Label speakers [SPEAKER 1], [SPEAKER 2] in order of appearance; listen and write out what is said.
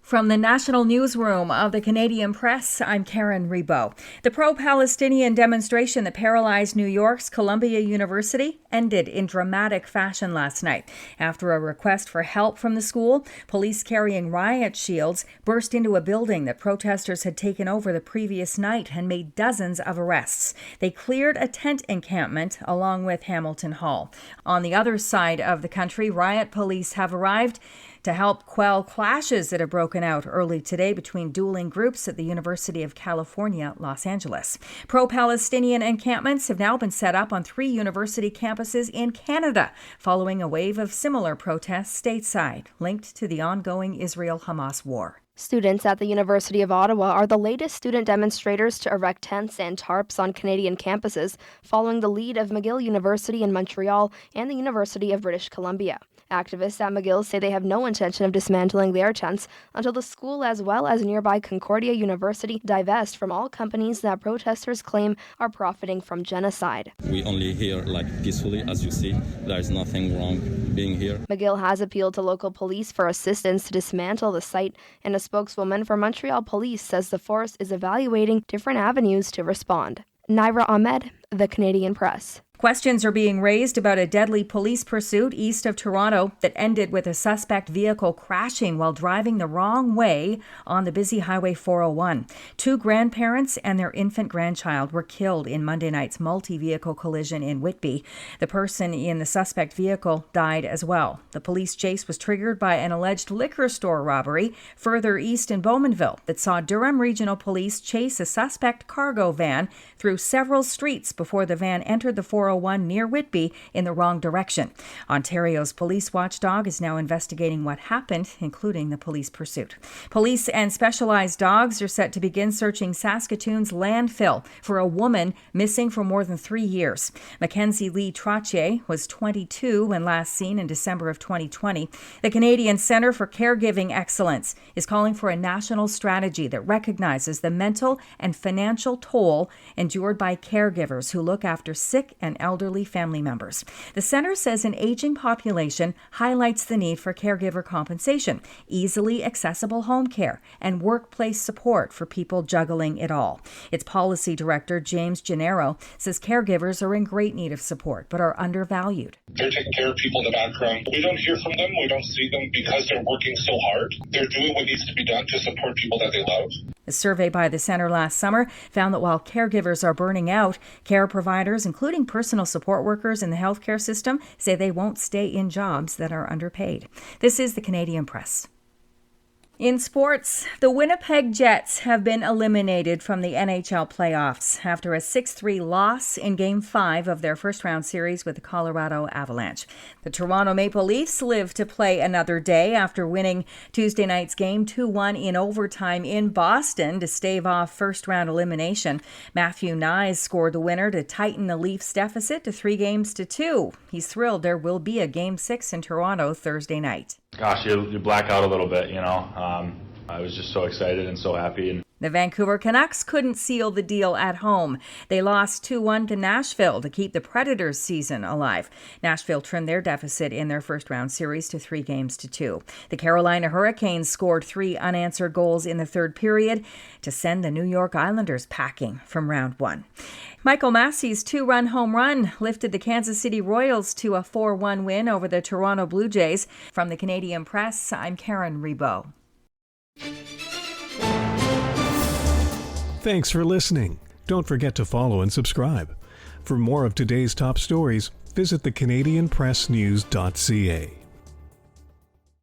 [SPEAKER 1] From the National Newsroom of the Canadian Press, I'm Karen Rebo. The pro-Palestinian demonstration that paralyzed New York's Columbia University ended in dramatic fashion last night. After a request for help from the school, police carrying riot shields burst into a building that protesters had taken over the previous night and made dozens of arrests. They cleared a tent encampment along with Hamilton Hall. On the other side of the country, riot police have arrived to help quell clashes that have broken out early today between dueling groups at the University of California, Los Angeles. Pro-Palestinian encampments have now been set up on 3 university campuses in Canada, following a wave of similar protests stateside, linked to the ongoing Israel-Hamas war.
[SPEAKER 2] Students at the University of Ottawa are the latest student demonstrators to erect tents and tarps on Canadian campuses, following the lead of McGill University in Montreal and the University of British Columbia. Activists at McGill say they have no intention of dismantling their tents until the school, as well as nearby Concordia University, divest from all companies that protesters claim are profiting from genocide.
[SPEAKER 3] We only here peacefully, as you see. There is nothing wrong being here.
[SPEAKER 2] McGill has appealed to local police for assistance to dismantle the site, and a spokeswoman for Montreal Police says the force is evaluating different avenues to respond. Naira Ahmed, The Canadian Press.
[SPEAKER 1] Questions are being raised about a deadly police pursuit east of Toronto that ended with a suspect vehicle crashing while driving the wrong way on the busy Highway 401. 2 grandparents and their infant grandchild were killed in Monday night's multi-vehicle collision in Whitby. The person in the suspect vehicle died as well. The police chase was triggered by an alleged liquor store robbery further east in Bowmanville that saw Durham Regional Police chase a suspect cargo van through several streets before the van entered the 401 near Whitby in the wrong direction. Ontario's police watchdog is now investigating what happened, including the police pursuit. Police and specialized dogs are set to begin searching Saskatoon's landfill for a woman missing for more than 3 years. Mackenzie Lee Trottier was 22 when last seen in December of 2020. The Canadian Centre for Caregiving Excellence is calling for a national strategy that recognizes the mental and financial toll endured by caregivers who look after sick and elderly family members. The center says an aging population highlights the need for caregiver compensation, easily accessible home care, and workplace support for people juggling it all. Its policy director, James Gennaro, says caregivers are in great need of support but are undervalued.
[SPEAKER 4] They're taking care of people in the background. We don't hear from them. We don't see them because they're working so hard. They're doing what needs to be done to support people that they love.
[SPEAKER 1] A survey by the center last summer found that while caregivers are burning out, care providers, including personal support workers in the healthcare system, say they won't stay in jobs that are underpaid. This is the Canadian Press. In sports, the Winnipeg Jets have been eliminated from the NHL playoffs after a 6-3 loss in Game 5 of their first-round series with the Colorado Avalanche. The Toronto Maple Leafs live to play another day after winning Tuesday night's game 2-1 in overtime in Boston to stave off first-round elimination. Matthew Nyes scored the winner to tighten the Leafs' deficit to 3-2. He's thrilled there will be a Game 6 in Toronto Thursday night.
[SPEAKER 5] Gosh, you black out a little bit, I was just so excited and so happy.
[SPEAKER 1] The Vancouver Canucks couldn't seal the deal at home. They lost 2-1 to Nashville to keep the Predators' season alive. Nashville trimmed their deficit in their first-round series to 3-2. The Carolina Hurricanes scored 3 unanswered goals in the third period to send the New York Islanders packing from round 1. Michael Massey's 2-run home run lifted the Kansas City Royals to a 4-1 win over the Toronto Blue Jays. From the Canadian Press, I'm Karen Rebo.
[SPEAKER 6] Thanks for listening. Don't forget to follow and subscribe. For more of today's top stories, visit thecanadianpressnews.ca.